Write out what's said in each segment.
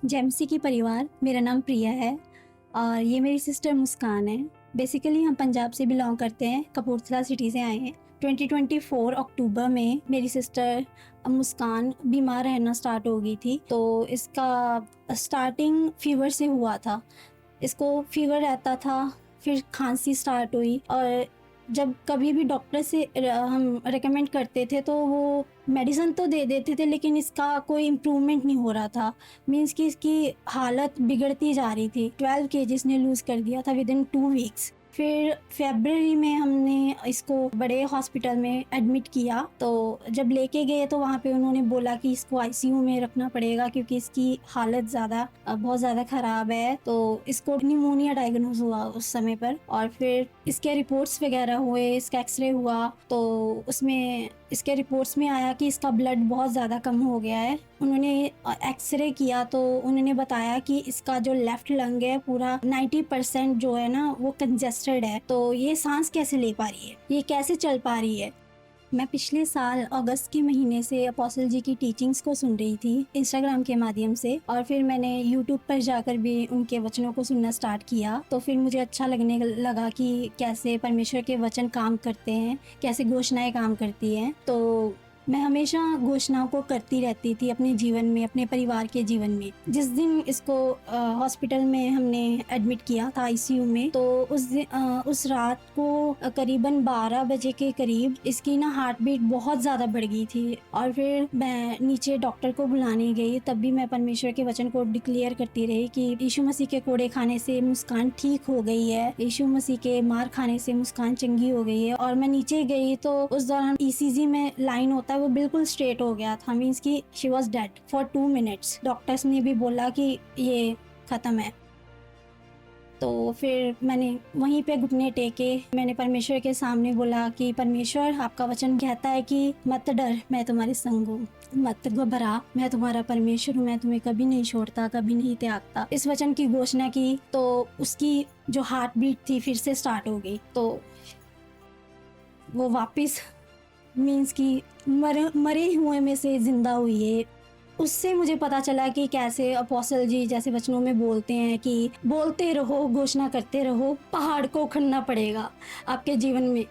जेमसी की परिवार। मेरा नाम प्रिया है और ये मेरी सिस्टर मुस्कान है। बेसिकली हम पंजाब से बिलोंग करते हैं, कपूरथला सिटी से आए हैं। 2024 अक्टूबर में मेरी सिस्टर मुस्कान बीमार रहना स्टार्ट हो गई थी। तो इसका स्टार्टिंग फीवर से हुआ था। इसको फीवर रहता था, फिर खांसी स्टार्ट हुई और जब कभी भी डॉक्टर से हम रेकमेंड करते थे तो वो मेडिसिन तो दे देते थे, लेकिन इसका कोई इम्प्रूवमेंट नहीं हो रहा था। मीन्स कि इसकी हालत बिगड़ती जा रही थी। 12 kg इसने लूज़ कर दिया था विद इन 2 वीक्स। फिर फरवरी में हमने इसको बड़े हॉस्पिटल में एडमिट किया। तो जब लेके गए तो वहाँ पे उन्होंने बोला कि इसको आईसीयू में रखना पड़ेगा क्योंकि इसकी हालत बहुत ज़्यादा ख़राब है। तो इसको निमोनिया डायग्नोज हुआ उस समय पर। और फिर इसके रिपोर्ट्स वगैरह हुए, इसका एक्सरे हुआ तो उसमें इसके रिपोर्ट्स में आया कि इसका ब्लड बहुत ज़्यादा कम हो गया है। उन्होंने एक्सरे किया तो उन्होंने बताया कि इसका जो लेफ्ट लंग है पूरा 90% जो है ना वो कंजेस्टेड है। तो ये सांस कैसे ले पा रही है, ये कैसे चल पा रही है। मैं पिछले साल अगस्त के महीने से अपोस्टल जी की टीचिंग्स को सुन रही थी इंस्टाग्राम के माध्यम से, और फिर मैंने यूट्यूब पर जाकर भी उनके वचनों को सुनना स्टार्ट किया। तो फिर मुझे अच्छा लगने लगा कि कैसे परमेश्वर के वचन काम करते हैं, कैसे घोषणाएं काम करती हैं। तो मैं हमेशा घोषणाओं को करती रहती थी अपने जीवन में, अपने परिवार के जीवन में। जिस दिन इसको हॉस्पिटल में हमने एडमिट किया था आईसीयू में, तो उस रात को करीबन 12 बजे के करीब इसकी ना हार्ट बीट बहुत ज़्यादा बढ़ गई थी। और फिर मैं नीचे डॉक्टर को बुलाने गई, तब भी मैं परमेश्वर के वचन को डिक्लेयर करती रही कि यीशु मसीह के कोड़े खाने से मुस्कान ठीक हो गई है, यीशु मसीह के मार खाने से मुस्कान चंगी हो गई है। और मैं नीचे गई तो उस दौरान ईसीजी में लाइन होता है वो बिल्कुल स्ट्रेट हो गया था। मीन्स कि she was dead for 2 minutes. Doctors ने भी बोला कि ये खत्म है। तो फिर मैंने वहीं पे घुटने टेके मैंने परमेश्वर के सामने बोला कि परमेश्वर, आपका वचन कहता है कि मत डर, मैं तुम्हारे संग हूँ, मत घबरा, मैं तुम्हारा परमेश्वर हूँ, मैं तुम्हें कभी नहीं छोड़ता, कभी नहीं त्यागता। इस वचन की घोषणा की तो उसकी जो हार्ट बीट थी फिर से स्टार्ट हो गई। तो वो वापस मीन्स कि मरे हुए में से जिंदा हुई है। उससे मुझे पता चला कि कैसे अपोस्टल जी जैसे वचनों में बोलते हैं कि बोलते रहो, घोषणा करते रहो, पहाड़ को उखड़ना पड़ेगा। आपके जीवन में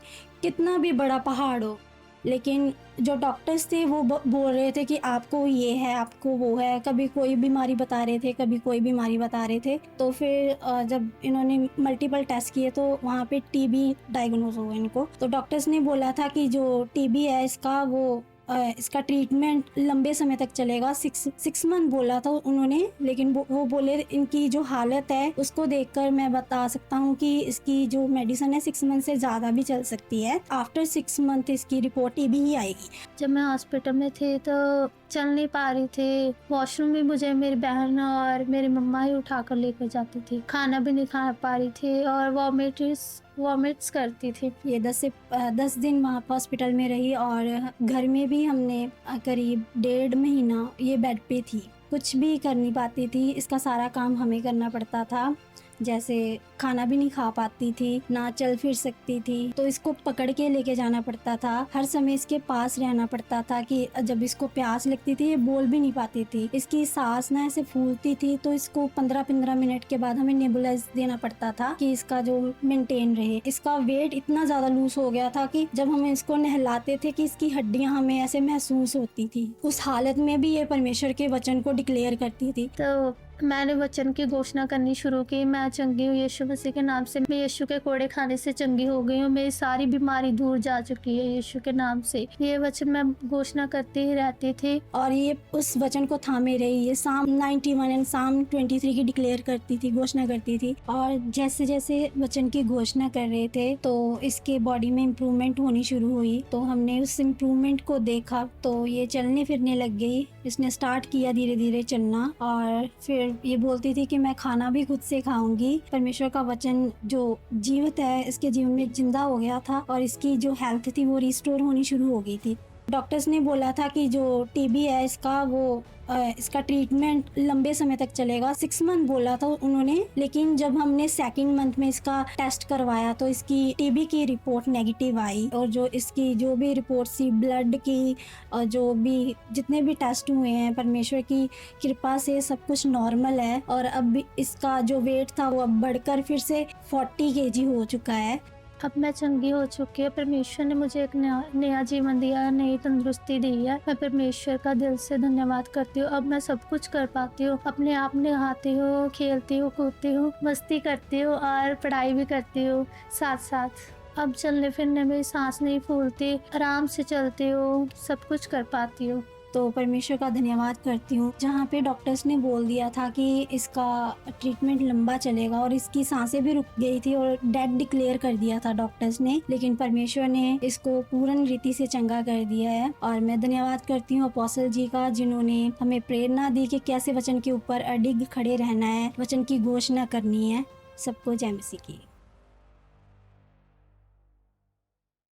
कितना भी बड़ा पहाड़ हो, लेकिन जो डॉक्टर्स थे वो बोल रहे थे कि आपको ये है, आपको वो है, कभी कोई बीमारी बता रहे थे, कभी कोई बीमारी बता रहे थे। तो फिर जब इन्होंने मल्टीपल टेस्ट किए तो वहाँ पे टीबी डायग्नोज हुआ इनको। तो डॉक्टर्स ने बोला था कि जो टीबी है इसका ट्रीटमेंट लंबे समय तक चलेगा, 6 मंथ बोला था उन्होंने। लेकिन वो बोले इनकी जो हालत है उसको देखकर मैं बता सकता हूँ कि इसकी जो मेडिसिन है 6 मंथ से ज़्यादा भी चल सकती है। आफ्टर 6 मंथ इसकी रिपोर्ट टीबी ही आएगी। जब मैं हॉस्पिटल में थी तो चल नहीं पा रही थी। वॉशरूम भी मुझे मेरी बहन और मेरी मम्मा ही उठा कर लेकर जाती थी। खाना भी नहीं खा पा रही थी और वॉमिट्स करती थी। ये 10 दिन वहाँ हॉस्पिटल में रही और घर में भी हमने करीब 1.5 महीना ये बेड पे थी। कुछ भी कर नहीं पाती थी, इसका सारा काम हमें करना पड़ता था। जैसे खाना भी नहीं खा पाती थी, ना चल फिर सकती थी, तो इसको पकड़ के लेके जाना पड़ता था। हर समय इसके पास रहना पड़ता था कि जब इसको प्यास लगती थी ये बोल भी नहीं पाती थी। इसकी सांस ना ऐसे फूलती थी तो इसको 15-15 मिनट के बाद हमें नेबुलाइज देना पड़ता था कि इसका जो मेंटेन रहे। इसका वेट इतना ज्यादा लूज हो गया था कि जब हम इसको नहलाते थे कि इसकी हड्डियां हमें ऐसे महसूस होती थी। उस हालत में भी ये परमेश्वर के वचन को डिक्लेयर करती थी। तो मैंने वचन की घोषणा करनी शुरू की, मैं चंगी हूँ यीशु मसीह के नाम से। मैं यीशु के कोड़े खाने से चंगी हो गई हूँ, मेरी सारी बीमारी दूर जा चुकी है यीशु के नाम से। ये वचन मैं घोषणा करती ही रहती थी और ये उस वचन को थामे रही। ये साम 91 एंड साम 23 की डिक्लेयर करती थी, घोषणा करती थी। और जैसे जैसे वचन की घोषणा कर रहे थे तो इसके बॉडी में इम्प्रूवमेंट होनी शुरू हुई। तो हमने उस इम्प्रूवमेंट को देखा तो ये चलने फिरने लग गई। इसने स्टार्ट किया धीरे धीरे चलना और फिर ये बोलती थी कि मैं खाना भी खुद से खाऊंगी। परमेश्वर का वचन जो जीवित है इसके जीवन में जिंदा हो गया था और इसकी जो हेल्थ थी वो रिस्टोर होनी शुरू हो गई थी। डॉक्टर्स ने बोला था कि जो टीबी है इसका ट्रीटमेंट लंबे समय तक चलेगा, 6 मंथ बोला था उन्होंने। लेकिन जब हमने सेकंड मंथ में इसका टेस्ट करवाया तो इसकी टीबी की रिपोर्ट नेगेटिव आई, और जो इसकी जो भी रिपोर्ट थी ब्लड की और जो भी जितने भी टेस्ट हुए हैं, परमेश्वर की कृपा से सब कुछ नॉर्मल है। और अब इसका जो वेट था वो अब बढ़कर फिर से 40 kg हो चुका है। अब मैं चंगी हो चुकी है। परमेश्वर ने मुझे एक नया जीवन दिया है, नई तंदुरुस्ती दी है। मैं परमेश्वर का दिल से धन्यवाद करती हूँ। अब मैं सब कुछ कर पाती हूँ, अपने आप नहाती हूँ, खेलती हूँ, कूदती हूँ, मस्ती करती हूँ और पढ़ाई भी करती हूँ साथ साथ। अब चलने फिरने में सांस नहीं फूलती, आराम से चलती हूँ, सब कुछ कर पाती हूँ। तो परमेश्वर का धन्यवाद करती हूँ। जहाँ पे डॉक्टर्स ने बोल दिया था कि इसका ट्रीटमेंट लंबा चलेगा और इसकी सांसें भी रुक गई थी और डेड डिक्लेयर कर दिया था डॉक्टर्स ने, लेकिन परमेश्वर ने इसको पूर्ण रीति से चंगा कर दिया है। और मैं धन्यवाद करती हूँ अपोस्टल जी का, जिन्होंने हमें प्रेरणा दी कि कैसे वचन के ऊपर अडिग खड़े रहना है, वचन की घोषणा करनी है। सबको जय मसीह की।